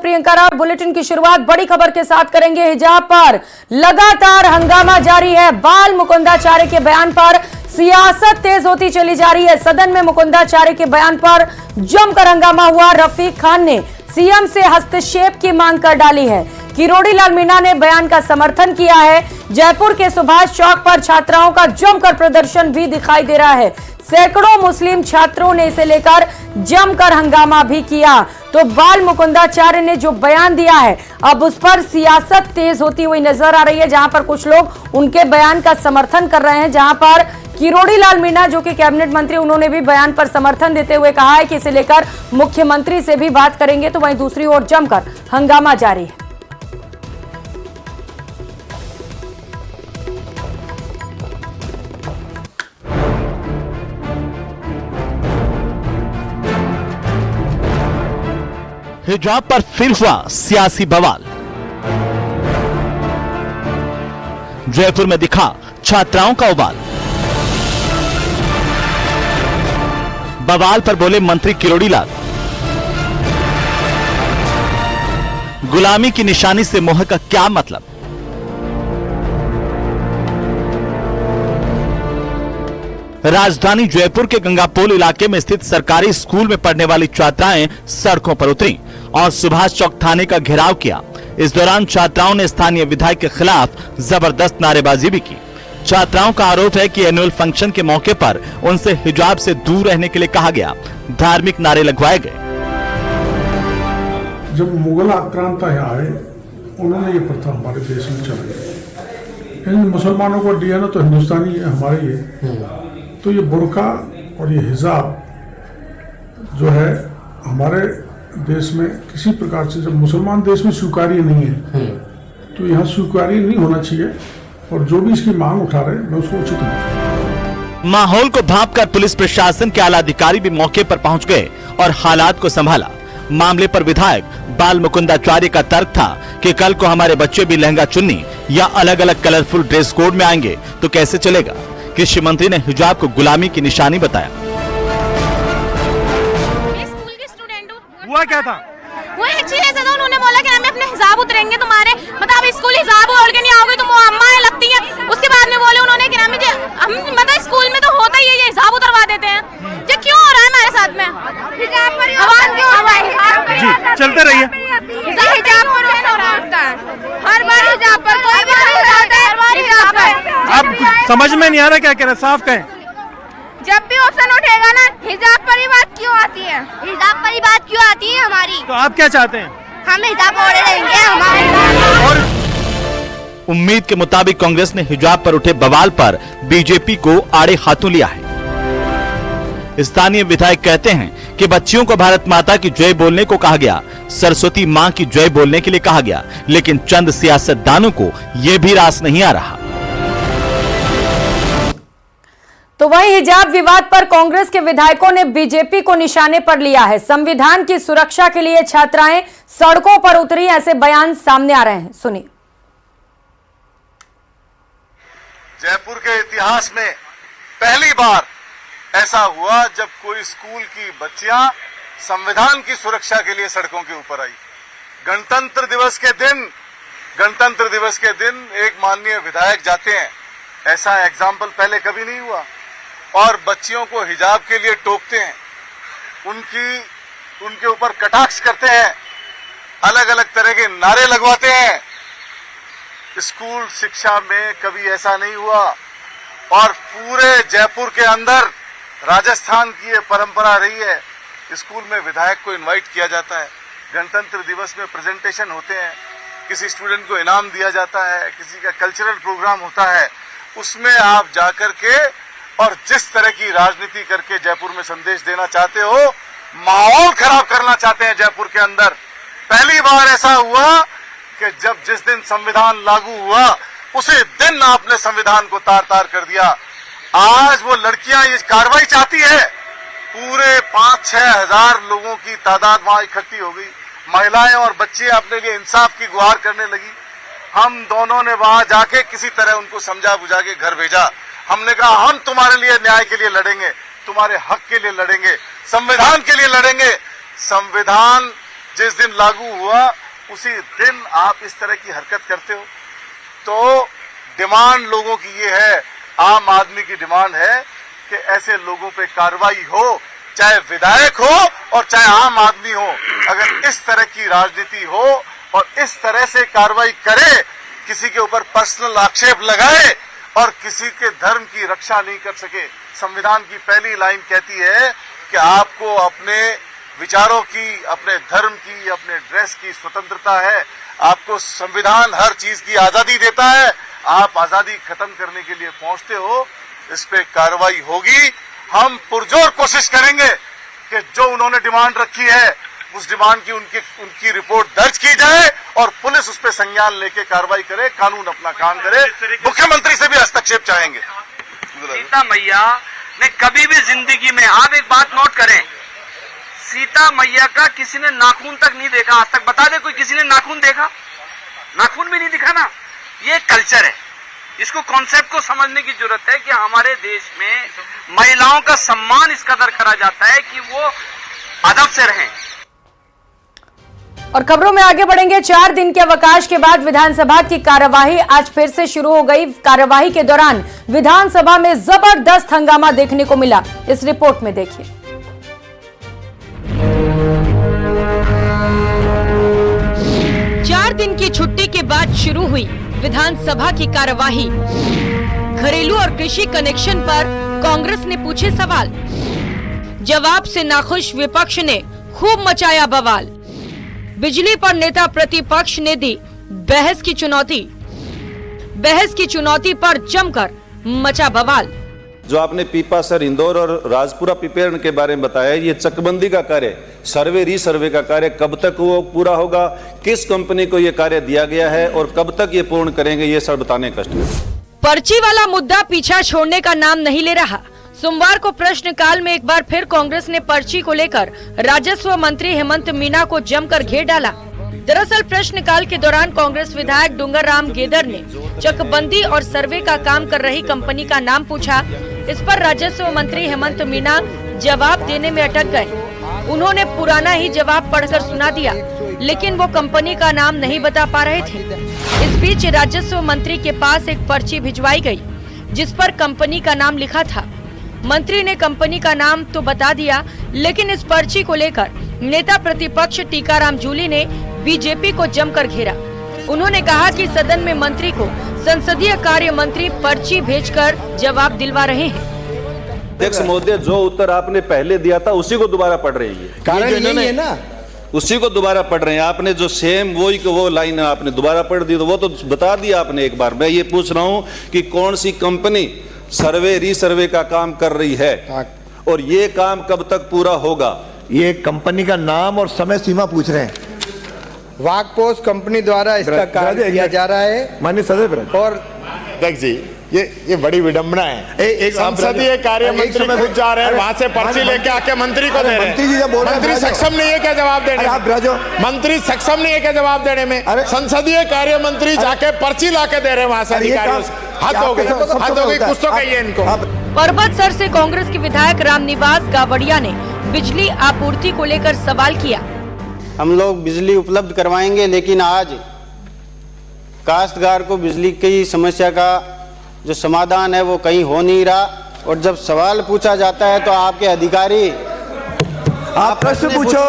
Priyanka Rao. Bulletin की शुरुआत बड़ी खबर के साथ करेंगे। हिजाब पर लगातार हंगामा जारी है। बाल मुकुंदाचार्य के बयान पर सियासत तेज होती चली जा रही है। सदन में मुकुंदाचार्य के बयान पर जमकर हंगामा हुआ। रफीक खान ने सीएम से हस्तक्षेप की मांग कर डाली है। किरोड़ी लाल मीणा ने बयान का समर्थन किया है। जयपुर के सुभाष चौक पर छात्राओं का जमकर प्रदर्शन भी दिखाई दे रहा है। सैकड़ों मुस्लिम छात्रों ने इसे लेकर जमकर हंगामा भी किया। तो बाल मुकुंदाचार्य ने जो बयान दिया है, अब उस पर सियासत तेज होती हुई नजर आ रही है, जहां पर कुछ लोग उनके बयान का समर्थन कर रहे हैं। जहां पर किरोड़ी लाल मीणा जो कि कैबिनेट मंत्री, उन्होंने भी बयान पर समर्थन देते हुए कहा है कि इसे लेकर मुख्यमंत्री से भी बात करेंगे। तो वहीं दूसरी ओर जमकर हंगामा जारी है। हिजाब पर फिर हुआ सियासी बवाल। जयपुर में दिखा छात्राओं का उबाल। बवाल पर बोले मंत्री किरोड़ी लाल। गुलामी की निशानी से मोह का क्या मतलब? राजधानी जयपुर के गंगापोल इलाके में स्थित सरकारी स्कूल में पढ़ने वाली छात्राएं सड़कों पर उतरी और सुभाष चौक थाने का घेराव किया। इस दौरान छात्राओं ने स्थानीय विधायक के खिलाफ जबरदस्त नारेबाजी भी की। छात्राओं का आरोप है कि एनुअल फंक्शन के मौके पर उनसे हिजाब से दूर रहने के लिए कहा गया। धार्मिक नारे लगवाए गए। जब मुगल आक्रांत यहाँ आए, उन्होंने ये प्रथा हमारे देश में चलाई। इन मुसलमानों को दिया ना तो हिंदुस्तानी हमारे ही है। तो ये बुर्का और ये हिजाब जो है हमारे देश में किसी प्रकार से, जब मुसलमान देश में स्वीकार्य नहीं है तो यहाँ स्वीकार्य नहीं होना चाहिए। और जो भी इसकी मांग उठा रहे हैं, मैं उसको उचित मानता हूं। माहौल को भांपकर पुलिस प्रशासन के आला अधिकारी भी मौके पर पहुंच गए और हालात को संभाला। मामले पर विधायक बाल मुकुंदाचार्य का तर्क था कि कल को हमारे बच्चे भी लहंगा चुन्नी या अलग अलग कलरफुल ड्रेस कोड में आएंगे तो कैसे चलेगा। कृषि मंत्री ने हिजाब को गुलामी की निशानी बताया। स्कूल के स्टूडेंट हुआ क्या था? वो एक्चुअली ऐसा था, उन्होंने बोला कि हमें अपने हिजाब उतरेंगे तुम्हारे, मतलब स्कूल हिजाब ओढ़ के नहीं आओगे तुम अम्मा लगती है। उसके बाद में बोले उन्होंने कि हम मतलब स्कूल में तो होता ही है, ये हिजाब उतरवा देते हैं। ये क्यों हो रहा है हमारे साथ में? हिजाब पर आवाज क्यों हो रहा है? जी चलते रहिए। हिजाब पर होता है हर बार, हिजाब पर कोई भी हर बार हिजाब पर। आप समझ में नहीं आ रहा क्या कह रहे, साफ कहें। जब भी ऑप्शन उठेगा ना, हिजाब पर ही बात क्यों आती है? हिजाब पर ही बात क्यों आती है हमारी? तो आप क्या चाहते हैं? हम हिजाब ओढ़े रहेंगे हमारे। और उम्मीद के मुताबिक कांग्रेस ने हिजाब पर उठे बवाल पर बीजेपी को आड़े हाथों लिया है। स्थानीय विधायक कहते हैं कि बच्चियों को भारत माता की जय बोलने को कहा गया, सरस्वती मां की जय बोलने के लिए कहा गया, लेकिन चंद सियासतदानों को यह भी रास नहीं आ रहा। तो वहीं हिजाब विवाद पर कांग्रेस के विधायकों ने बीजेपी को निशाने पर लिया है। संविधान की सुरक्षा के लिए छात्राएं सड़कों पर उतरी, ऐसे बयान सामने आ रहे हैं। सुनिए। जयपुर के इतिहास में पहली बार ऐसा हुआ जब कोई स्कूल की बच्चियां संविधान की सुरक्षा के लिए सड़कों के ऊपर आई। गणतंत्र दिवस के दिन एक माननीय विधायक जाते हैं, ऐसा एग्जाम्पल पहले कभी नहीं हुआ, और बच्चियों को हिजाब के लिए टोकते हैं, उनके ऊपर कटाक्ष करते हैं, अलग अलग तरह के नारे लगवाते हैं। स्कूल शिक्षा में कभी ऐसा नहीं हुआ। और पूरे जयपुर के अंदर राजस्थान की ये परंपरा रही है, स्कूल में विधायक को इनवाइट किया जाता है, गणतंत्र दिवस में प्रेजेंटेशन होते हैं, किसी स्टूडेंट को इनाम दिया जाता है, किसी का कल्चरल प्रोग्राम होता है, उसमें आप जाकर के और जिस तरह की राजनीति करके जयपुर में संदेश देना चाहते हो, माहौल खराब करना चाहते हैं जयपुर के अंदर। पहली बार ऐसा हुआ कि जब जिस दिन संविधान लागू हुआ उसी दिन आपने संविधान को तार तार कर दिया। आज वो लड़कियां ये कार्रवाई चाहती है, पूरे 5-6 हजार लोगों की तादाद वहां इकट्ठी हो गई। महिलाएं और बच्चे अपने लिए इंसाफ की गुहार करने लगी। हम दोनों ने वहां जाके किसी तरह उनको समझा बुझा के घर भेजा। हमने कहा हम तुम्हारे लिए न्याय के लिए लड़ेंगे, तुम्हारे हक के लिए लड़ेंगे, संविधान के लिए लड़ेंगे। संविधान जिस दिन लागू हुआ उसी दिन आप इस तरह की हरकत करते हो। तो डिमांड लोगों की ये है, आम आदमी की डिमांड है कि ऐसे लोगों पे कार्रवाई हो, चाहे विधायक हो और चाहे आम आदमी हो। अगर इस तरह की राजनीति हो और इस तरह से कार्रवाई करे, किसी के ऊपर पर्सनल आक्षेप लगाए और किसी के धर्म की रक्षा नहीं कर सके। संविधान की पहली लाइन कहती है कि आपको अपने विचारों की, अपने धर्म की, अपने ड्रेस की स्वतंत्रता है। आपको संविधान हर चीज की आजादी देता है। आप आजादी खत्म करने के लिए पहुंचते हो, इस पे कार्रवाई होगी। हम पुरजोर कोशिश करेंगे कि जो उन्होंने डिमांड रखी है उस डिमांड की उनकी रिपोर्ट दर्ज की जाए और पुलिस उस पर संज्ञान लेके कार्रवाई करे, कानून अपना काम करे। मुख्यमंत्री से भी हस्तक्षेप चाहेंगे। सीता मैया ने कभी भी जिंदगी में, आप एक बात नोट करें, सीता मैया का किसी ने नाखून तक नहीं देखा आज तक। बता दे कोई किसी ने नाखून देखा? नाखून भी नहीं दिखा ना। ये कल्चर है, इसको कॉन्सेप्ट को समझने की जरूरत है कि हमारे देश में महिलाओं का सम्मान इस कदर करा जाता है कि वो अदब से रहें। और खबरों में आगे बढ़ेंगे। 4 दिन के अवकाश के बाद विधानसभा की कार्यवाही आज फिर से शुरू हो गई। कार्यवाही के दौरान विधानसभा में जबरदस्त हंगामा देखने को मिला। इस रिपोर्ट में देखिए। 4 दिन की छुट्टी के बाद शुरू हुई विधानसभा की कार्यवाही। घरेलू और कृषि कनेक्शन पर कांग्रेस ने पूछे सवाल, जवाब से नाखुश विपक्ष ने खूब मचाया बवाल। बिजली पर नेता प्रतिपक्ष ने दी बहस की चुनौती। बहस की चुनौती पर जमकर मचा बवाल। जो आपने पीपासर, इंदौर और राजपुरा पिपेरण के बारे में बताया, ये चकबंदी का कार्य, सर्वे रीसर्वे का कार्य कब तक वो पूरा होगा, किस कंपनी को ये कार्य दिया गया है और कब तक ये पूर्ण करेंगे, ये सब बताने कष्ट है। पर्ची वाला मुद्दा पीछा छोड़ने का नाम नहीं ले रहा। सोमवार को प्रश्नकाल में एक बार फिर कांग्रेस ने पर्ची को लेकर राजस्व मंत्री हेमंत मीना को जमकर घेर डाला। दरअसल प्रश्नकाल के दौरान कांग्रेस विधायक डूंगर राम गेदर ने चकबंदी और सर्वे का काम कर रही कंपनी का नाम पूछा। इस पर राजस्व मंत्री हेमंत मीना जवाब देने में अटक गए। उन्होंने पुराना ही जवाब पढ़कर सुना दिया, लेकिन वो कंपनी का नाम नहीं बता पा रहे थे। इस बीच राजस्व मंत्री के पास एक पर्ची भिजवाई गई, जिस पर कंपनी का नाम लिखा था। मंत्री ने कंपनी का नाम तो बता दिया, लेकिन इस पर्ची को लेकर नेता प्रतिपक्ष टीकाराम जूली ने बीजेपी को जमकर घेरा। उन्होंने कहा कि सदन में मंत्री को संसदीय कार्य मंत्री पर्ची भेजकर जवाब दिलवा रहे हैं। अध्यक्ष महोदय, जो उत्तर आपने पहले दिया था उसी को दोबारा पढ़ रही है। कारण यही है ना, उसी को दोबारा पढ़ रहे हैं। आपने जो सेम वही को वो लाइन आपने दोबारा पढ़ दी, तो वो तो बता दिया आपने एक बार। मैं ये पूछ रहा हूँ कि कौन सी कंपनी सर्वे रीसर्वे का काम कर रही है और ये काम कब तक पूरा होगा? ये कंपनी का नाम और समय सीमा पूछ रहे हैं। वाकपोस्ट कंपनी द्वारा इसका कार्य किया जा रहा है। माननीय सदस्य और अध्यक्ष जी, ये बड़ी विडंबना है। एक संसदीय कार्य मंत्री खुद जा रहे हैं, वहां से पर्ची लेके आके मंत्री को दे रहे हैं। मंत्री सक्षम नहीं है क्या जवाब देने में? मंत्री सक्षम नहीं है क्या जवाब देने में? संसदीय कार्य मंत्री जाके पर्ची लाके दे रहे हैं वहां से अधिकारियों से। हद हो गई, हद हो गई, कुछ तो कहिए इनको। पर्वतसर से कांग्रेस के विधायक रामनिवास गावड़िया ने बिजली आपूर्ति को लेकर सवाल किया। हम लोग बिजली उपलब्ध करवाएंगे, लेकिन आज काश्तकार को बिजली की समस्या का जो समाधान है वो कहीं हो नहीं रहा। और जब सवाल पूछा जाता है तो आपके अधिकारी आप प्रश्न पूछो,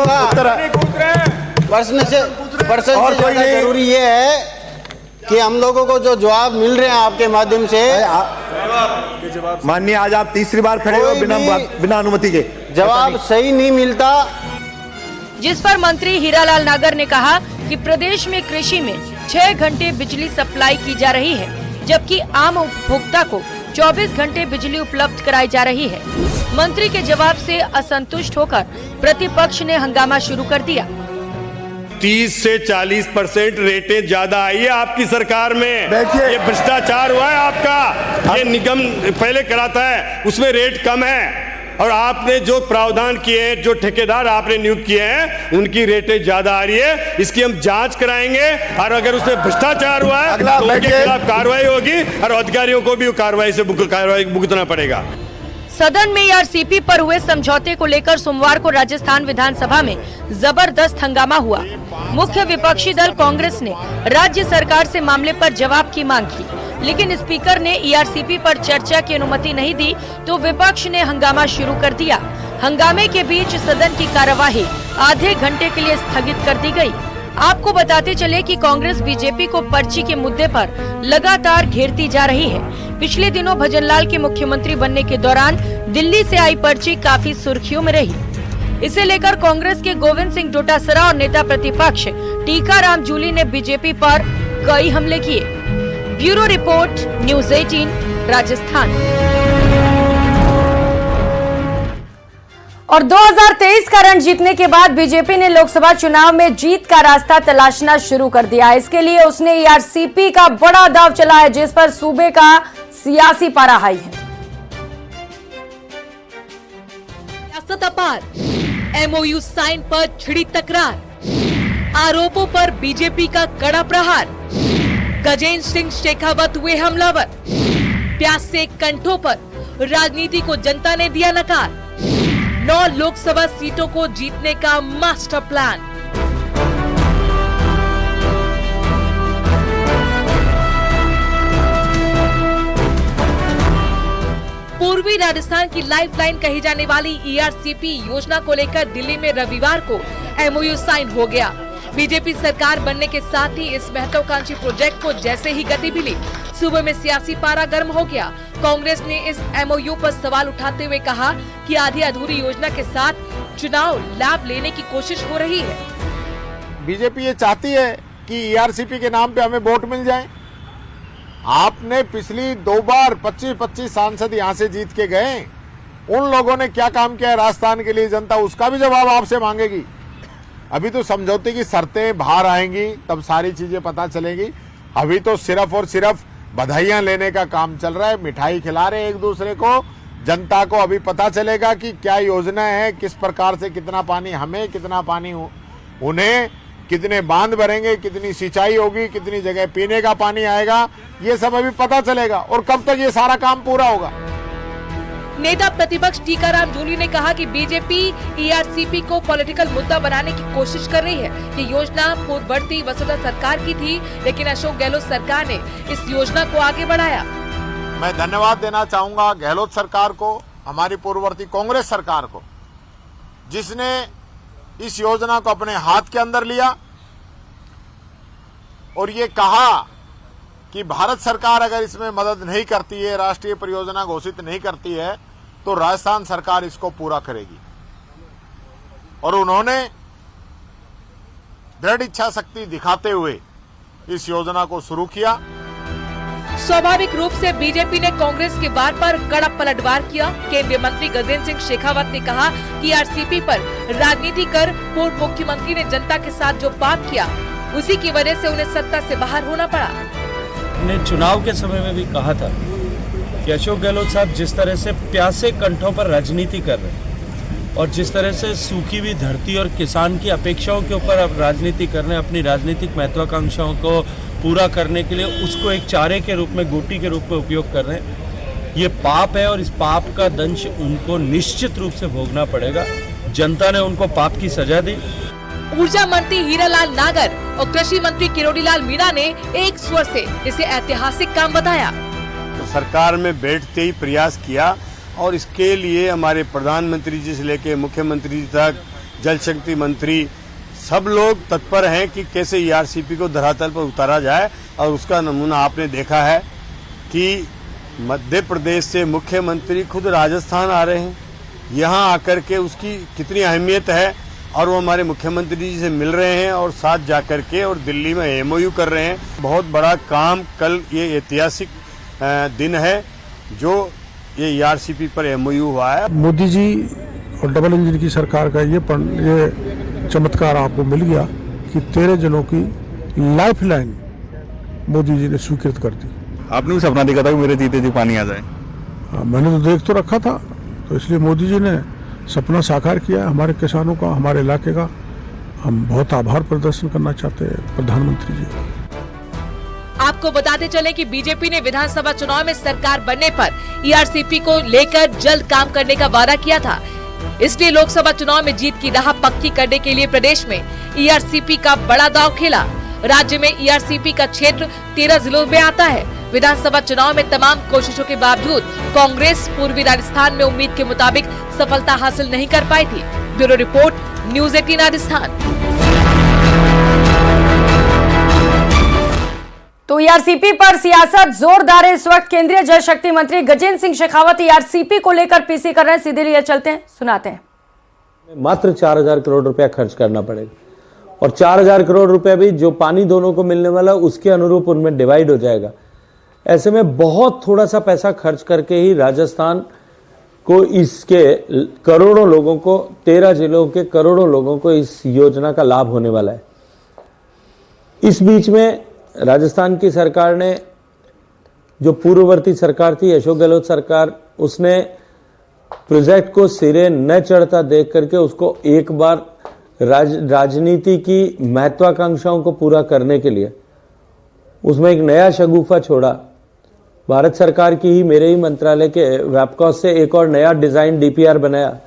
प्रश्न से ज्यादा जरूरी ये है कि हम लोगों को जो जवाब मिल रहे हैं आपके माध्यम से। माननीय, आज आप तीसरी बार खड़े हो बिना अनुमति के। जवाब सही नहीं मिलता। जिस पर मंत्री हीरालाल नागर ने कहा कि प्रदेश में कृषि में 6 घंटे बिजली सप्लाई की जा रही है, जबकि आम उपभोक्ता को 24 घंटे बिजली उपलब्ध कराई जा रही है। मंत्री के जवाब से असंतुष्ट होकर प्रतिपक्ष ने हंगामा शुरू कर दिया। 30 से 40% रेटें ज्यादा आई है आपकी सरकार में। ये भ्रष्टाचार हुआ है आपका। ये निगम पहले कराता है, उसमें रेट कम है। और आपने जो प्रावधान किए हैं, जो ठेकेदार आपने नियुक्त किए हैं, उनकी रेटें ज्यादा आ रही है। इसकी हम जांच कराएंगे और अगर उसमें भ्रष्टाचार हुआ है तो उनके खिलाफ कार्रवाई होगी और अधिकारियों को भी कार्रवाई से भुगतना पड़ेगा। सदन में ईआरसीपी पर हुए समझौते को लेकर सोमवार को राजस्थान विधानसभा में जबरदस्त हंगामा हुआ। मुख्य विपक्षी दल कांग्रेस ने राज्य सरकार से मामले पर जवाब की मांग की, लेकिन स्पीकर ने ईआरसीपी पर चर्चा की अनुमति नहीं दी तो विपक्ष ने हंगामा शुरू कर दिया। हंगामे के बीच सदन की कार्यवाही आधे घंटे के लिए स्थगित कर दी गई। आपको बताते चले कि कांग्रेस बीजेपी को पर्ची के मुद्दे पर लगातार घेरती जा रही है। पिछले दिनों भजनलाल के मुख्यमंत्री बनने के दौरान दिल्ली से आई पर्ची काफी सुर्खियों में रही। इसे लेकर कांग्रेस के गोविंद सिंह डोटासरा और नेता प्रतिपक्ष टीकाराम जूली ने बीजेपी पर कई हमले किए। Bureau report, news 18, Rajasthan. और 2023 का रण जीतने के बाद बीजेपी ने लोकसभा चुनाव में जीत का रास्ता तलाशना शुरू कर दिया। इसके लिए उसने ईआरसीपी का बड़ा दांव चला है, जिस पर सूबे का सियासी पारा हाई है। सियासत अपार, एमओयू साइन पर छिड़ी तकरार, आरोपों पर बीजेपी का कड़ा प्रहार, गजेंद्र सिंह शेखावत हुए हमलावर, प्यासे कंठों पर राजनीति को जनता ने दिया नकार, 9 लोकसभा सीटों को जीतने का मास्टर प्लान। पूर्वी राजस्थान की लाइफलाइन कही जाने वाली ईआरसीपी योजना को लेकर दिल्ली में रविवार को एमओयू साइन हो गया। बीजेपी सरकार बनने के साथ ही इस महत्वाकांक्षी प्रोजेक्ट को जैसे ही गति मिली, सूबे में सियासी पारा गर्म हो गया। कांग्रेस ने इस एमओयू पर सवाल उठाते हुए कहा कि आधी अधूरी योजना के साथ चुनाव लाभ लेने की कोशिश हो रही है। बीजेपी ये चाहती है कि ईआरसीपी के नाम पे हमें वोट मिल जाए। आपने पिछली 2 बार 25-25 सांसद यहाँ से जीत के गए, उन लोगों ने क्या काम किया है राजस्थान के लिए, जनता उसका भी जवाब आपसे मांगेगी। अभी तो समझौते की शर्तें बाहर आएंगी, तब सारी चीजें पता चलेगी। अभी तो सिर्फ और सिर्फ बधाइयां लेने का काम चल रहा है, मिठाई खिला रहे एक दूसरे को। जनता को अभी पता चलेगा कि क्या योजना है, किस प्रकार से कितना पानी हमें, कितना पानी उन्हें, कितने बांध भरेंगे, कितनी सिंचाई होगी, कितनी जगह पीने का पानी आएगा, ये सब अभी पता चलेगा। और कब तक ये सारा काम पूरा होगा। नेता प्रतिपक्ष टीकाराम जूली ने कहा कि बीजेपी ईआरसीपी को पॉलिटिकल मुद्दा बनाने की कोशिश कर रही है। ये योजना पूर्ववर्ती वसुंधरा सरकार की थी, लेकिन अशोक गहलोत सरकार ने इस योजना को आगे बढ़ाया। मैं धन्यवाद देना चाहूंगा गहलोत सरकार को, हमारी पूर्ववर्ती कांग्रेस सरकार को, जिसने इस योजना को अपने हाथ के अंदर लिया और ये कहा कि भारत सरकार अगर इसमें मदद नहीं करती है, राष्ट्रीय परियोजना घोषित नहीं करती है, तो राजस्थान सरकार इसको पूरा करेगी। और उन्होंने दृढ़ इच्छा शक्ति दिखाते हुए इस योजना को शुरू किया। स्वाभाविक रूप से बीजेपी ने कांग्रेस के वार पर कड़ा पलटवार किया। केंद्रीय मंत्री गजेंद्र सिंह शेखावत ने कहा कि ईआरसीपी पर राजनीति कर पूर्व मुख्यमंत्री ने जनता के साथ जो पाप किया, उसी की वजह से उन्हें सत्ता से बाहर होना पड़ा। ने चुनाव के समय में भी कहा था कि अशोक गहलोत साहब जिस तरह से प्यासे कंठों पर राजनीति कर रहे हैं और जिस तरह से सूखी हुई धरती और किसान की अपेक्षाओं के ऊपर अब राजनीति कर रहे हैं, अपनी राजनीतिक महत्वाकांक्षाओं को पूरा करने के लिए उसको एक चारे के रूप में, गोटी के रूप में उपयोग कर रहे हैं, ये पाप है और इस पाप का दंश उनको निश्चित रूप से भोगना पड़ेगा। जनता ने उनको पाप की सजा दी। ऊर्जा मंत्री हीरालाल नागर और कृषि मंत्री किरोड़ीलाल मीणा ने एक स्वर से इसे ऐतिहासिक काम बताया। तो सरकार में बैठते ही प्रयास किया और इसके लिए हमारे प्रधानमंत्री जी से लेकर मुख्यमंत्री तक, जल शक्ति मंत्री, सब लोग तत्पर हैं कि कैसे ईआरसीपी को धरातल पर उतारा जाए। और उसका नमूना आपने देखा है कि मध्य प्रदेश से मुख्यमंत्री खुद राजस्थान आ रहे हैं, यहाँ आकर के उसकी कितनी अहमियत है और वो हमारे मुख्यमंत्री जी से मिल रहे हैं और साथ जाकर के और दिल्ली में एमओयू कर रहे हैं। बहुत बड़ा काम, कल ये ऐतिहासिक दिन है जो ये ईआरसीपी पर एमओयू हुआ है। मोदी जी और डबल इंजन की सरकार का ये चमत्कार आपको मिल गया कि 13 जनों की लाइफलाइन मोदी जी ने स्वीकृत कर दी। आपने भी सपना देखा था कि मेरे जीते जी पानी आ जाए। मैंने तो देख तो रखा था, तो इसलिए मोदी जी ने सपना साकार किया है हमारे किसानों का, हमारे इलाके का। हम बहुत आभार प्रदर्शन करना चाहते हैं प्रधानमंत्री जी का। आपको बताते चले कि बीजेपी ने विधानसभा चुनाव में सरकार बनने पर ईआरसीपी को लेकर जल्द काम करने का वादा किया था। इसलिए लोकसभा चुनाव में जीत की राह पक्की करने के लिए प्रदेश में ईआरसीपी का बड़ा दांव खेला। राज्य में ईआरसीपी का क्षेत्र 13 जिलों में आता है। विधानसभा चुनाव में तमाम कोशिशों के बावजूद कांग्रेस पूर्वी राजस्थान में उम्मीद के मुताबिक सफलता हासिल नहीं कर पाई थी। Bureau report, news 18 Rajasthan. तो ईआरसीपी पर सियासत जोरदार है। इस वक्त केंद्रीय जल शक्ति मंत्री गजेंद्र सिंह शेखावत ईआरसीपी को लेकर पीसी कर रहे हैं। सीधे लिए चलते हैं, सुनाते हैं। मात्र 4000 करोड़ रुपया खर्च करना पड़ेगा और 4000 करोड़ रुपया भी जो पानी दोनों को मिलने वाला उसके अनुरूप उनमें डिवाइड हो जाएगा। ऐसे में बहुत थोड़ा सा पैसा खर्च करके ही राजस्थान को इसके करोड़ों लोगों को 13 जिलों के करोड़ों लोगों को इस योजना का लाभ होने वाला है। इस बीच में राजस्थान की सरकार ने, जो पूर्ववर्ती सरकार थी अशोक गहलोत सरकार, उसने प्रोजेक्ट को सिरे न चढ़ता देख करके उसको एक बार राजनीति की महत्वाकांक्षाओं को पूरा करने के लिए उसमें एक नया शगुफा छोड़ा। भारत सरकार की ही, मेरे ही मंत्रालय के वैपकॉस से एक और नया डिजाइन डीपीआर बनाया,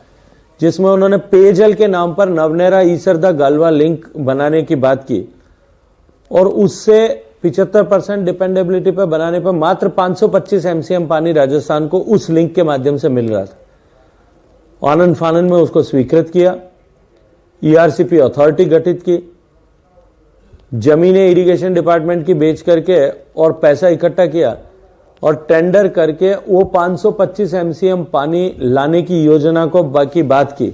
जिसमें उन्होंने पेयजल के नाम पर नवनेरा ईसरदा गालवा लिंक बनाने की बात की और उससे 75% डिपेंडेबिलिटी पर बनाने पर मात्र 525 एमसीएम पानी राजस्थान को उस लिंक के माध्यम से मिल रहा था। आनंद फानन में उसको स्वीकृत किया, ईआरसीपी अथॉरिटी गठित की, जमीनें इरिगेशन डिपार्टमेंट की बेच करके और पैसा इकट्ठा किया और टेंडर करके वो 525 एमसीएम पानी लाने की योजना को बाकी बात की,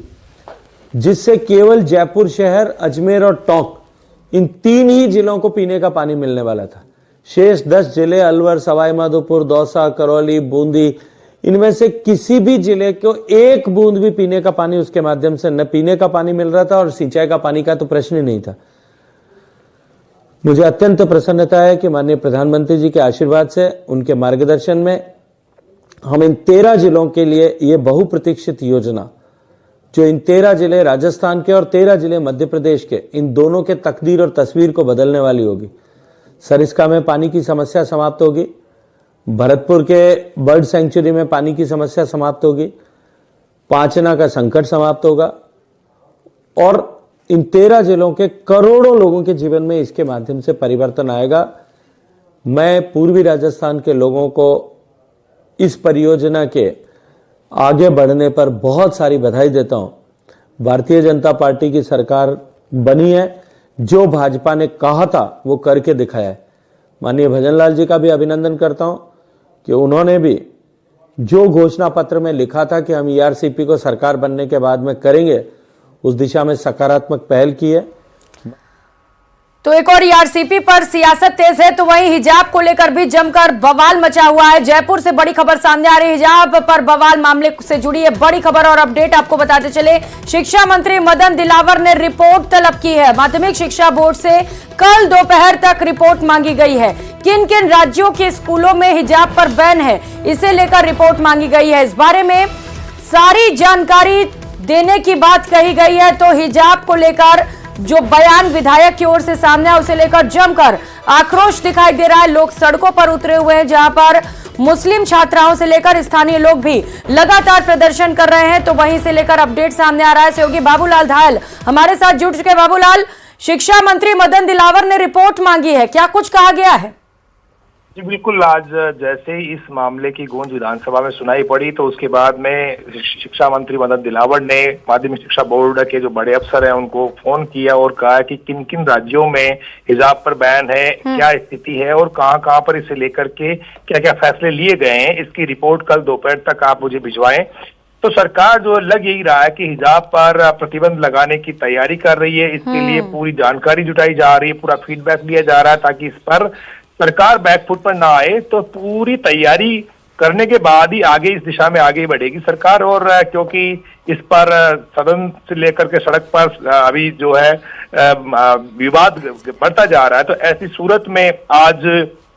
जिससे केवल जयपुर शहर, अजमेर और टोंक, इन 3 ही जिलों को पीने का पानी मिलने वाला था। शेष 10 जिले अलवर, सवाई माधोपुर, दौसा, करौली, बूंदी, इनमें से किसी भी जिले को एक बूंद भी पीने का पानी उसके माध्यम से न पीने का पानी मिल रहा था और सिंचाई का पानी का तो प्रश्न ही नहीं था। मुझे अत्यंत प्रसन्नता है कि माननीय प्रधानमंत्री जी के आशीर्वाद से, उनके मार्गदर्शन में हम इन 13 जिलों के लिए ये बहुप्रतीक्षित योजना, जो इन 13 जिले राजस्थान के और 13 जिले मध्य प्रदेश के, इन दोनों के तकदीर और तस्वीर को बदलने वाली होगी। सरिस्का में पानी की समस्या समाप्त होगी, भरतपुर के बर्ड सेंचुरी में पानी की समस्या समाप्त होगी, पांचना का संकट समाप्त होगा और इन 13 जिलों के करोड़ों लोगों के जीवन में इसके माध्यम से परिवर्तन आएगा। मैं पूर्वी राजस्थान के लोगों को इस परियोजना के आगे बढ़ने पर बहुत सारी बधाई देता हूं। भारतीय जनता पार्टी की सरकार बनी है, जो भाजपा ने कहा था वो करके दिखाया है। माननीय भजनलाल जी का भी अभिनंदन करता हूं कि उन्होंने भी जो घोषणा पत्र में लिखा था कि हम ईआरसीपी को सरकार बनने के बाद में करेंगे, उस दिशा में सकारात्मक पहल की है। तो एक और ईआरसीपी पर सियासत तेज है, तो वहीं हिजाब को लेकर भी जमकर बवाल मचा हुआ है। जयपुर से बड़ी खबर सामने आ रही है, हिजाब पर बवाल मामले से जुड़ी है बड़ी खबर और अपडेट आपको बताते चले। शिक्षा मंत्री मदन दिलावर ने रिपोर्ट तलब की है। माध्यमिक शिक्षा बोर्ड से कल दोपहर तक रिपोर्ट मांगी गई है। किन किन राज्यों के स्कूलों में हिजाब पर बैन है, इसे लेकर रिपोर्ट मांगी गई है। इस बारे में सारी जानकारी देने की बात कही गई है। तो हिजाब को लेकर जो बयान विधायक की ओर से सामने है, उसे लेकर जमकर आक्रोश दिखाई दे रहा है। लोग सड़कों पर उतरे हुए हैं, जहां पर मुस्लिम छात्राओं से लेकर स्थानीय लोग भी लगातार प्रदर्शन कर रहे हैं। तो वहीं से लेकर अपडेट सामने आ रहा है। सहयोगी बाबूलाल धायल हमारे साथ जुड़ चुके। बाबूलाल, शिक्षा मंत्री मदन दिलावर ने रिपोर्ट मांगी है, क्या कुछ कहा गया है? जी बिल्कुल, आज जैसे ही इस मामले की गूंज विधानसभा में सुनाई पड़ी, तो उसके बाद में शिक्षा मंत्री मदन दिलावर ने माध्यमिक शिक्षा बोर्ड के जो बड़े अफसर हैं उनको फोन किया और कहा कि किन किन राज्यों में हिजाब पर बैन है, क्या स्थिति है और कहां पर इसे लेकर के क्या क्या फैसले लिए गए हैं, इसकी रिपोर्ट कल दोपहर तक आप मुझे भिजवाएं। तो सरकार जो लग यही रहा है कि हिजाब पर प्रतिबंध लगाने की तैयारी कर रही है। इसके लिए पूरी जानकारी जुटाई जा रही है, पूरा फीडबैक लिया जा रहा है, ताकि इस पर सरकार बैकफुट पर ना आए। तो पूरी तैयारी करने के बाद ही आगे इस दिशा में आगे बढ़ेगी सरकार। और क्योंकि इस पर सदन से लेकर के सड़क पर अभी जो है विवाद बढ़ता जा रहा है, तो ऐसी सूरत में आज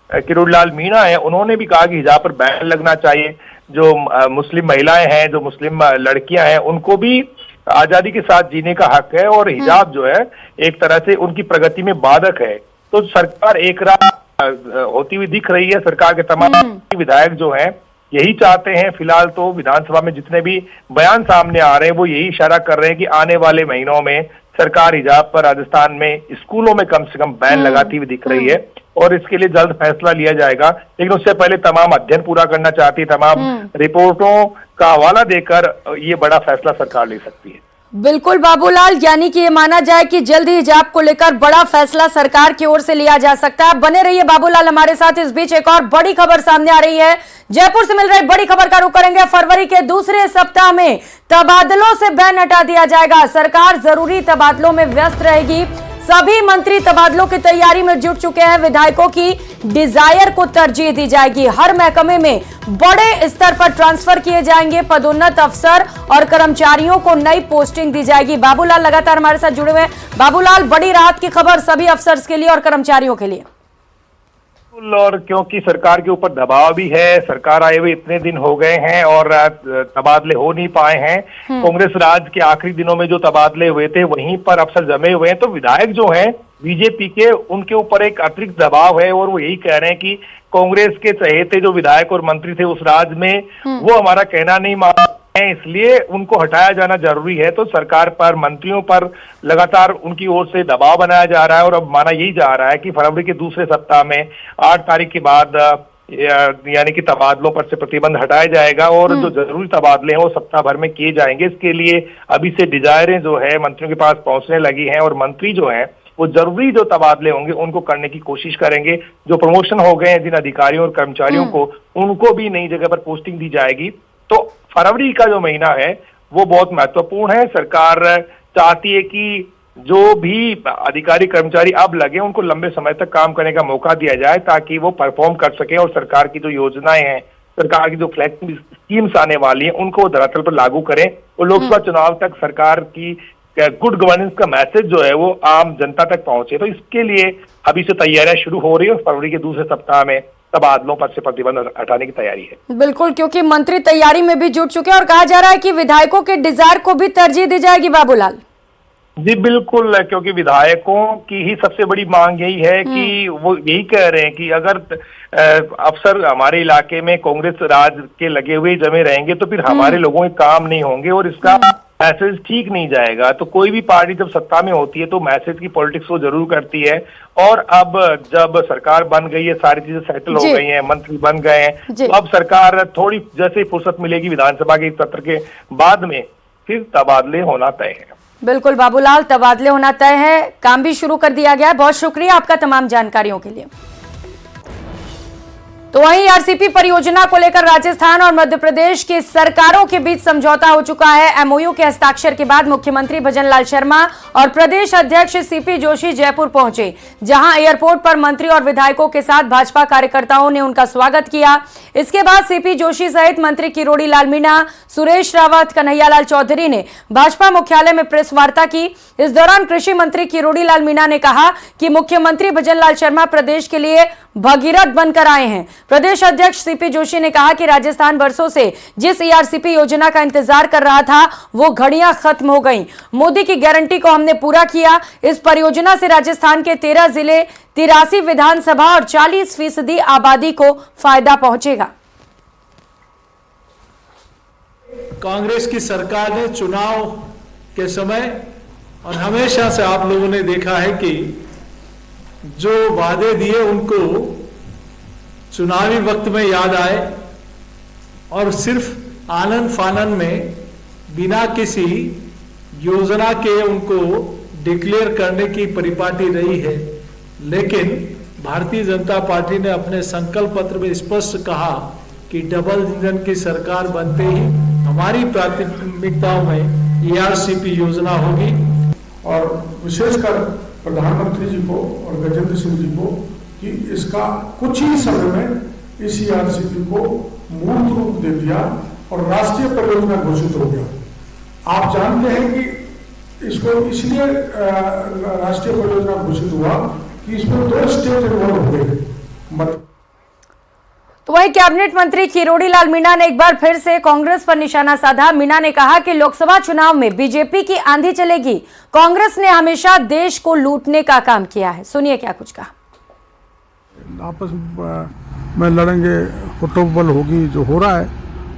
किरोड़ीलाल मीणा है, उन्होंने भी कहा कि हिजाब पर बैन लगना चाहिए। जो मुस्लिम महिलाएं हैं, जो मुस्लिम लड़कियां हैं, उनको भी आजादी के साथ जीने का हक है और हिजाब जो है एक तरह से उनकी प्रगति में बाधक है। तो सरकार एक राह होती हुई दिख रही है। सरकार के तमाम विधायक जो हैं यही चाहते हैं। फिलहाल तो विधानसभा में जितने भी बयान सामने आ रहे हैं वो यही इशारा कर रहे हैं कि आने वाले महीनों में सरकार हिजाब पर राजस्थान में स्कूलों में कम से कम बैन लगाती हुई दिख रही है और इसके लिए जल्द फैसला लिया जाएगा। लेकिन उससे पहले तमाम अध्ययन पूरा करना चाहती है, तमाम रिपोर्टों का हवाला देकर ये बड़ा फैसला सरकार ले सकती है। बिल्कुल बाबूलाल, यानी कि ये माना जाए कि जल्द ही हिजाब को लेकर बड़ा फैसला सरकार की ओर से लिया जा सकता है। बने रहिए बाबूलाल हमारे साथ। इस बीच एक और बड़ी खबर सामने आ रही है। जयपुर से मिल रही बड़ी खबर का रुख करेंगे। फरवरी के दूसरे सप्ताह में तबादलों से बैन हटा दिया जाएगा। सरकार जरूरी तबादलों में व्यस्त रहेगी। सभी मंत्री तबादलों की तैयारी में जुट चुके हैं। विधायकों की डिजायर को तरजीह दी जाएगी। हर महकमे में बड़े स्तर पर ट्रांसफर किए जाएंगे। पदोन्नत अफसर और कर्मचारियों को नई पोस्टिंग दी जाएगी। बाबूलाल लगातार हमारे साथ जुड़े हुए हैं। बाबूलाल, बड़ी राहत की खबर सभी अफसर्स के लिए और कर्मचारियों के लिए। और क्योंकि सरकार के ऊपर दबाव भी है, सरकार आए हुए इतने दिन हो गए हैं और तबादले हो नहीं पाए हैं। कांग्रेस राज के आखिरी दिनों में जो तबादले हुए थे वहीं पर अफसर जमे हुए हैं, तो विधायक जो हैं बीजेपी के, उनके ऊपर एक अतिरिक्त दबाव है और वो यही कह रहे हैं कि कांग्रेस के चहेते जो विधायक और मंत्री थे उस राज में वो हमारा कहना नहीं मान है, इसलिए उनको हटाया जाना जरूरी है। तो सरकार पर, मंत्रियों पर लगातार उनकी ओर से दबाव बनाया जा रहा है और अब माना यही जा रहा है कि फरवरी के दूसरे सप्ताह में 8 तारीख के बाद यानी कि तबादलों पर से प्रतिबंध हटाया जाएगा और जो जरूरी तबादले हैं वो सप्ताह भर में किए जाएंगे। इसके लिए अभी से डिजायरें जो है मंत्रियों के पास पहुंचने लगी हैं और मंत्री जो हैं वो जरूरी जो तबादले होंगे उनको करने की कोशिश करेंगे। जो प्रमोशन हो गए हैं जिन अधिकारियों और कर्मचारियों को, उनको भी नई जगह पर पोस्टिंग दी जाएगी। तो फरवरी का जो महीना है वो बहुत महत्वपूर्ण है। सरकार चाहती है कि जो भी अधिकारी कर्मचारी अब लगे उनको लंबे समय तक काम करने का मौका दिया जाए ताकि वो परफॉर्म कर सके और सरकार की जो योजनाएं हैं, सरकार की जो फ्लैक्स स्कीम्स आने वाली हैं उनको धरातल पर लागू करें और लोकसभा चुनाव तक सरकार की गुड गवर्नेंस का मैसेज जो है वो आम जनता तक पहुंचे। तो इसके लिए अभी से तैयारियां शुरू हो रही है और फरवरी के दूसरे सप्ताह में तबादलों पर से प्रतिबंध हटाने की तैयारी है। बिल्कुल, क्योंकि मंत्री तैयारी में भी जुट चुके हैं और कहा जा रहा है कि विधायकों के डिजायर को भी तरजीह दी जाएगी। बाबूलाल जी बिल्कुल, क्योंकि विधायकों की ही सबसे बड़ी मांग यही है कि वो यही कह रहे हैं कि अगर अफसर हमारे इलाके में कांग्रेस राज के लगे हुए जमे रहेंगे तो फिर हमारे लोगों के काम नहीं होंगे और इसका मैसेज ठीक नहीं जाएगा। तो कोई भी पार्टी जब सत्ता में होती है तो मैसेज की पॉलिटिक्स वो जरूर करती है और अब जब सरकार बन गई है, सारी चीजें सेटल हो गई हैं, मंत्री बन गए हैं, तो अब सरकार थोड़ी जैसे फुर्सत मिलेगी विधानसभा के सत्र के बाद में फिर तबादले होना तय है। बिल्कुल बाबूलाल, तबादले होना तय है, काम भी शुरू कर दिया गया है। बहुत शुक्रिया आपका तमाम जानकारियों के लिए। तो वहीं आरसीपी परियोजना को लेकर राजस्थान और मध्य प्रदेश की सरकारों के बीच समझौता हो चुका है। एमओयू के हस्ताक्षर के बाद मुख्यमंत्री भजनलाल शर्मा और प्रदेश अध्यक्ष सीपी जोशी जयपुर पहुंचे, जहां एयरपोर्ट पर मंत्री और विधायकों के साथ भाजपा कार्यकर्ताओं ने उनका स्वागत किया। इसके बाद सीपी जोशी सहित मंत्री किरोड़ी लाल मीणा, सुरेश रावत, कन्हैयालाल चौधरी ने भाजपा मुख्यालय में प्रेस वार्ता की। इस दौरान कृषि मंत्री किरोड़ी लाल मीणा ने कहा कि मुख्यमंत्री भजनलाल शर्मा प्रदेश के लिए भगीरथ बनकर आए हैं। प्रदेश अध्यक्ष सीपी जोशी ने कहा कि राजस्थान वर्षों से जिस ईआरसीपी योजना का इंतजार कर रहा था वो घड़ियां खत्म हो गईं। मोदी की गारंटी को हमने पूरा किया। इस परियोजना से राजस्थान के 13 जिले, 83 विधानसभा और 40% आबादी को फायदा पहुंचेगा। कांग्रेस की सरकार ने चुनाव के समय और हमेशा से आप लोगों ने देखा है कि जो वादे दिए उनको चुनावी वक्त में याद आए और सिर्फ आनंद फानन में बिना किसी योजना के उनको डिक्लेयर करने की परिपाटी रही है। लेकिन भारतीय जनता पार्टी ने अपने संकल्प पत्र में स्पष्ट कहा कि डबल इंजन की सरकार बनते ही हमारी प्राथमिकताओं में ईआरसीपी योजना होगी। और विशेषकर प्रधानमंत्री जी को और गजेंद्र सिंह जी को कि इसका कुछ ही समय में इस ईआरसीपी को मूर्त रूप दे दिया और राष्ट्रीय परियोजना घोषित हो गया। आप जानते हैं कि इसको इसलिए राष्ट्रीय परियोजना घोषित हुआ कि इसमें 2 स्टेट इन्वॉल्व हो गए। तो वहीं कैबिनेट मंत्री किरोड़ी लाल मीणा ने एक बार फिर से कांग्रेस पर निशाना साधा। मीणा ने कहा कि लोकसभा चुनाव में बीजेपी की आंधी चलेगी। कांग्रेस ने हमेशा देश को लूटने का काम किया है। सुनिए क्या कुछ कहा। आपस में लड़ेंगे, फुटबॉल होगी जो हो रहा है,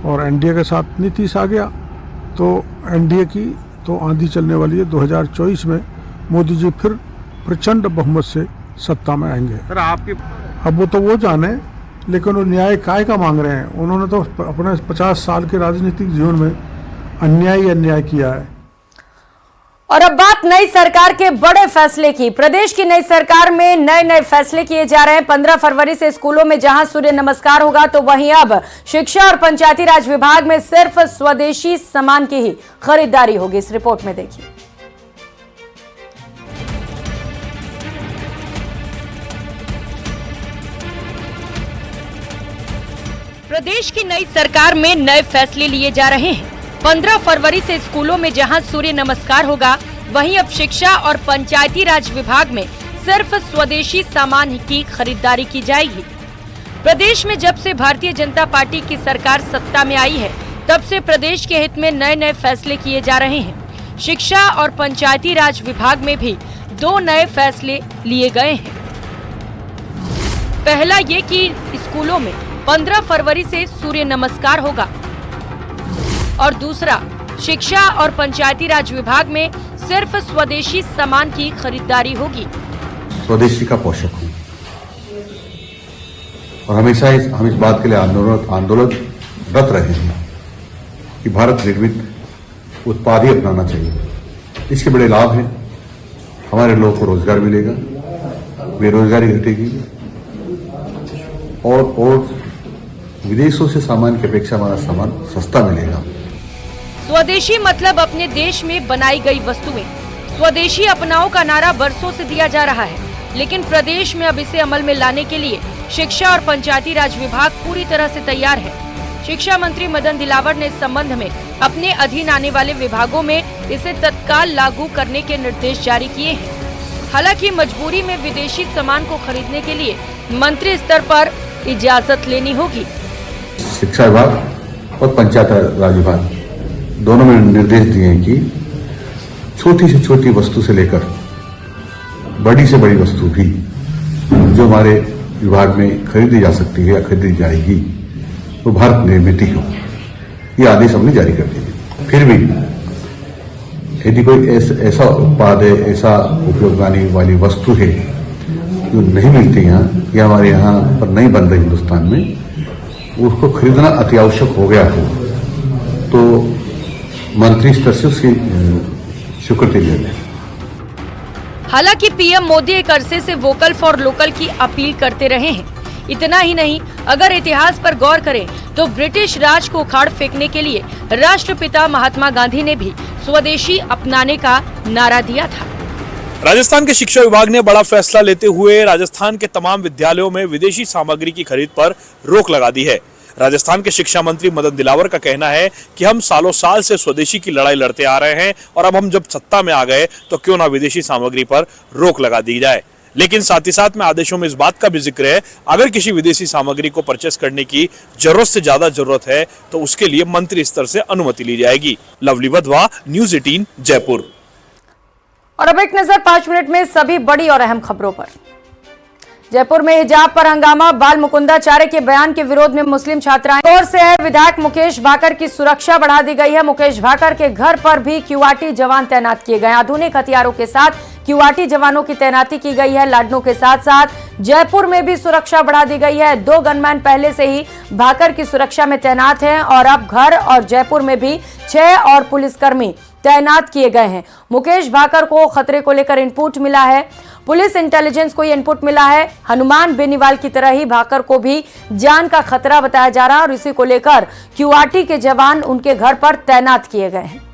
और एनडीए के साथ नीतीश आ गया तो एनडीए की तो आंधी चलने वाली है। 2024 में मोदी जी फिर प्रचंड बहुमत से सत्ता में आएंगे। सर आपके अब वो तो वो जाने, लेकिन वो न्याय काय का मांग रहे हैं। उन्होंने तो अपने 50 साल के राजनीतिक जीवन में अन्याय ही अन्याय किया है। और अब बात नई सरकार के बड़े फैसले की। प्रदेश की नई सरकार में नए नए फैसले किए जा रहे हैं। 15 फरवरी से स्कूलों में जहां सूर्य नमस्कार होगा, तो वहीं अब शिक्षा और पंचायती राज विभाग में सिर्फ स्वदेशी सामान की ही खरीदारी होगी। इस रिपोर्ट में देखिए। प्रदेश की नई सरकार में नए फैसले लिए जा रहे हैं। 15 फरवरी से स्कूलों में जहां सूर्य नमस्कार होगा, वहीं अब शिक्षा और पंचायती राज विभाग में सिर्फ स्वदेशी सामान की खरीदारी की जाएगी। प्रदेश में जब से भारतीय जनता पार्टी की सरकार सत्ता में आई है, तब से प्रदेश के हित में नए नए फैसले किए जा रहे हैं। शिक्षा और पंचायती राज विभाग में भी 2 नए फैसले लिए गए हैं। पहला ये कि स्कूलों में 15 फरवरी से सूर्य नमस्कार होगा, और दूसरा शिक्षा और पंचायती राज विभाग में सिर्फ स्वदेशी सामान की खरीदारी होगी। स्वदेशी का पोषक हूँ और हमेशा हम इस बात के लिए आंदोलनरत रहे हैं कि भारत निर्मित उत्पाद ही अपनाना चाहिए। इसके बड़े लाभ हैं। हमारे लोगों को रोजगार मिलेगा, बेरोजगारी घटेगी, और विदेशों से सामान की अपेक्षा हमारा सामान सस्ता मिलेगा। स्वदेशी मतलब अपने देश में बनाई गई वस्तुएं। स्वदेशी अपनाओ का नारा बरसों से दिया जा रहा है, लेकिन प्रदेश में अब इसे अमल में लाने के लिए शिक्षा और पंचायती राज विभाग पूरी तरह से तैयार है। शिक्षा मंत्री मदन दिलावर ने इस संबंध में अपने अधीन आने वाले विभागों में इसे तत्काल लागू करने के निर्देश जारी किए हैं। हालांकि मजबूरी में विदेशी सामान को खरीदने के लिए मंत्री स्तर पर इजाजत लेनी होगी। शिक्षा विभाग और पंचायत राज विभाग दोनों में निर्देश दिए हैं कि छोटी से छोटी वस्तु से लेकर बड़ी से बड़ी वस्तु भी जो हमारे विभाग में खरीदी जा सकती है या खरीदी जाएगी, वो भारत निर्मित ही हो। ये आदेश हमने जारी कर दिए। फिर भी यदि कोई ऐसा उत्पाद है, ऐसा उपयोग आने वाली वस्तु है जो नहीं मिलती यहाँ या हमारे यहाँ पर नहीं बन रही हिंदुस्तान में, उसको खरीदना अति आवश्यक हो गया हो, तो मंत्री स्तर से उसकी स्वीकृति ले लें। हालांकि पीएम मोदी एक अरसे से वोकल फॉर लोकल की अपील करते रहे हैं। इतना ही नहीं, अगर इतिहास पर गौर करें तो ब्रिटिश राज को उखाड़ फेंकने के लिए राष्ट्रपिता महात्मा गांधी ने भी स्वदेशी अपनाने का नारा दिया था। राजस्थान के शिक्षा विभाग ने बड़ा फैसला लेते हुए राजस्थान के तमाम विद्यालयों में विदेशी सामग्री की खरीद पर रोक लगा दी है। राजस्थान के शिक्षा मंत्री मदन दिलावर का कहना है कि हम सालों साल से स्वदेशी की लड़ाई लड़ते आ रहे हैं और अब हम जब सत्ता में आ गए तो क्यों ना विदेशी सामग्री पर रोक लगा दी जाए। लेकिन साथ ही साथ में आदेशों में इस बात का भी जिक्र है, अगर किसी विदेशी सामग्री को परचेस करने की जरूरत से ज्यादा जरूरत है तो उसके लिए मंत्री स्तर से अनुमति ली जाएगी। Lovely Wadhwa, news 18 Jaipur. और अब एक नजर 5 मिनट में सभी बड़ी और अहम खबरों पर। जयपुर में हिजाब पर हंगामा, बाल मुकुंदाचार्य के बयान के विरोध में मुस्लिम छात्राएं ओर से है। विधायक मुकेश भाकर की सुरक्षा बढ़ा दी गई है। मुकेश भाकर के घर पर भी क्यूआरटी जवान तैनात किए गए। आधुनिक हथियारों के साथ क्यूआरटी जवानों की तैनाती की गई है। लाडनों के साथ साथ जयपुर में भी सुरक्षा बढ़ा दी गई है। 2 गनमैन पहले से ही भाकर की सुरक्षा में तैनात हैं और अब घर और जयपुर में भी 6 और पुलिसकर्मी तैनात किए गए हैं। मुकेश भाकर को खतरे को लेकर इनपुट मिला है। पुलिस इंटेलिजेंस को यह इनपुट मिला है। हनुमान बेनीवाल की तरह ही भाकर को भी जान का खतरा बताया जा रहा है और इसी को लेकर क्यूआरटी के जवान उनके घर पर तैनात किए गए हैं।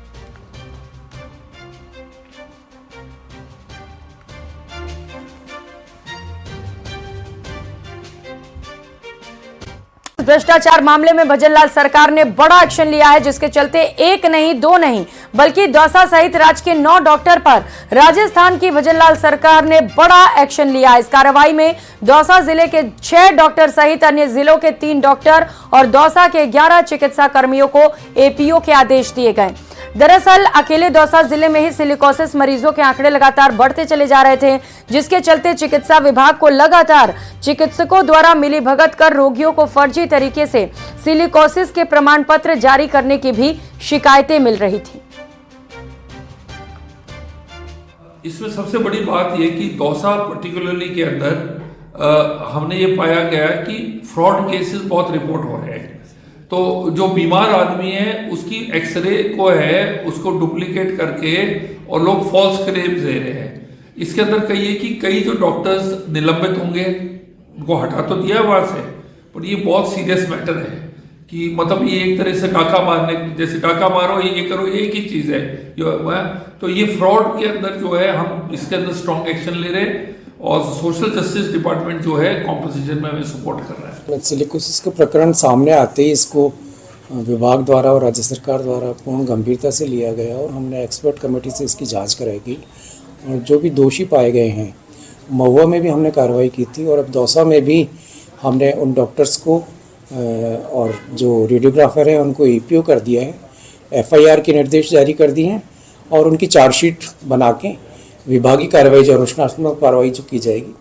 भ्रष्टाचार मामले में भजनलाल सरकार ने बड़ा एक्शन लिया है, जिसके चलते 1 नहीं 2 नहीं बल्कि दौसा सहित राज्य के 9 डॉक्टर पर राजस्थान की भजनलाल सरकार ने बड़ा एक्शन लिया है। इस कार्रवाई में दौसा जिले के 6 डॉक्टर सहित अन्य जिलों के 3 डॉक्टर और दौसा के 11 चिकित्सा कर्मियों को एपीओ के आदेश दिए गए। दरअसल अकेले दौसा जिले में ही सिलिकोसिस मरीजों के आंकड़े लगातार बढ़ते चले जा रहे थे, जिसके चलते चिकित्सा विभाग को लगातार चिकित्सकों द्वारा मिलीभगत कर रोगियों को फर्जी तरीके से सिलिकोसिस के प्रमाण पत्र जारी करने की भी शिकायतें मिल रही थी। इसमें सबसे बड़ी बात यह कि दौसा पर्टिकुलरली के अंदर हमने ये पाया गया कि फ्रॉड केसेस बहुत रिपोर्ट हो रहे हैं। तो जो बीमार आदमी है उसकी एक्सरे को है उसको डुप्लीकेट करके और लोग फॉल्स क्लेम्स दे रहे हैं। इसके अंदर कहिए कि कई जो डॉक्टर्स निलंबित होंगे, उनको हटा तो दिया वहां से, पर ये बहुत सीरियस मैटर है कि मतलब ये एक तरह से डाका मारने, जैसे डाका मारो ये करो, एक ही चीज है तो ये फ्रॉड के अंदर जो है हम इसके अंदर स्ट्रॉन्ग एक्शन ले रहे हैं और सोशल जस्टिस डिपार्टमेंट जो है कॉम्पोजिशन में हमें सपोर्ट कर रहा है। सिलिकोसिस का प्रकरण सामने आते ही इसको विभाग द्वारा और राज्य सरकार द्वारा पूर्ण गंभीरता से लिया गया और हमने एक्सपर्ट कमेटी से इसकी जांच कराई और जो भी दोषी पाए गए हैं, महुआ में भी हमने कार्रवाई की थी और अब दौसा में भी हमने उन डॉक्टर्स को और जो रेडियोग्राफर हैं उनको ईपीओ कर दिया है, एफआईआर के निर्देश जारी कर दिए हैं और उनकी चार्जशीट बना के विभागीय कार्रवाई जो अनुशासनात्मक कार्रवाई जो की जाएगी।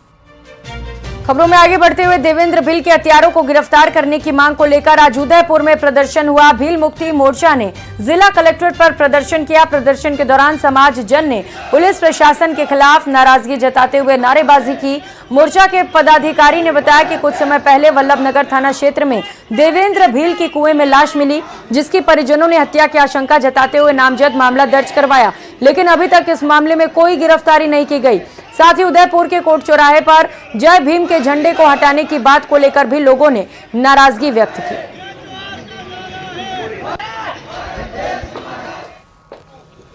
खबरों में आगे बढ़ते हुए देवेंद्र भील के हत्यारों को गिरफ्तार करने की मांग को लेकर आज उदयपुर में प्रदर्शन हुआ। भील मुक्ति मोर्चा ने जिला कलेक्ट्रेट पर प्रदर्शन किया। प्रदर्शन के दौरान समाज जन ने पुलिस प्रशासन के खिलाफ नाराजगी जताते हुए नारेबाजी की। मोर्चा के पदाधिकारी ने बताया कि कुछ समय पहले वल्लभनगर थाना क्षेत्र में देवेंद्र भील की कुएं में लाश मिली, जिसकी परिजनों ने हत्या की आशंका जताते हुए नामजद मामला दर्ज करवाया, लेकिन अभी तक इस मामले में कोई गिरफ्तारी नहीं की गई। साथ ही उदयपुर के कोर्ट चौराहे पर जय भीम के झंडे को हटाने की बात को लेकर भी लोगों ने नाराजगी व्यक्त की।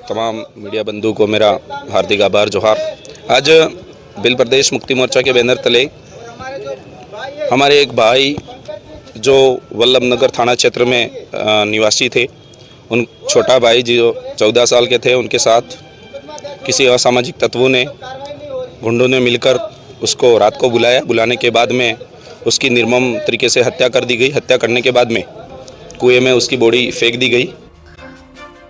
तमाम मीडिया बंधु को मेरा हार्दिक आभार, जोहार। आज बिल प्रदेश मुक्ति मोर्चा के बैनर तले हमारे एक भाई जो वल्लभनगर थाना क्षेत्र में निवासी थे, उन छोटा भाई जो 14 साल के थे, उनके साथ किसी असामाजिक तत्वों ने, गुंडों ने मिलकर उसको रात को बुलाया। बुलाने के बाद में उसकी निर्मम तरीके से हत्या कर दी गई। हत्या करने के बाद में कुएं में उसकी बॉडी फेंक दी गई।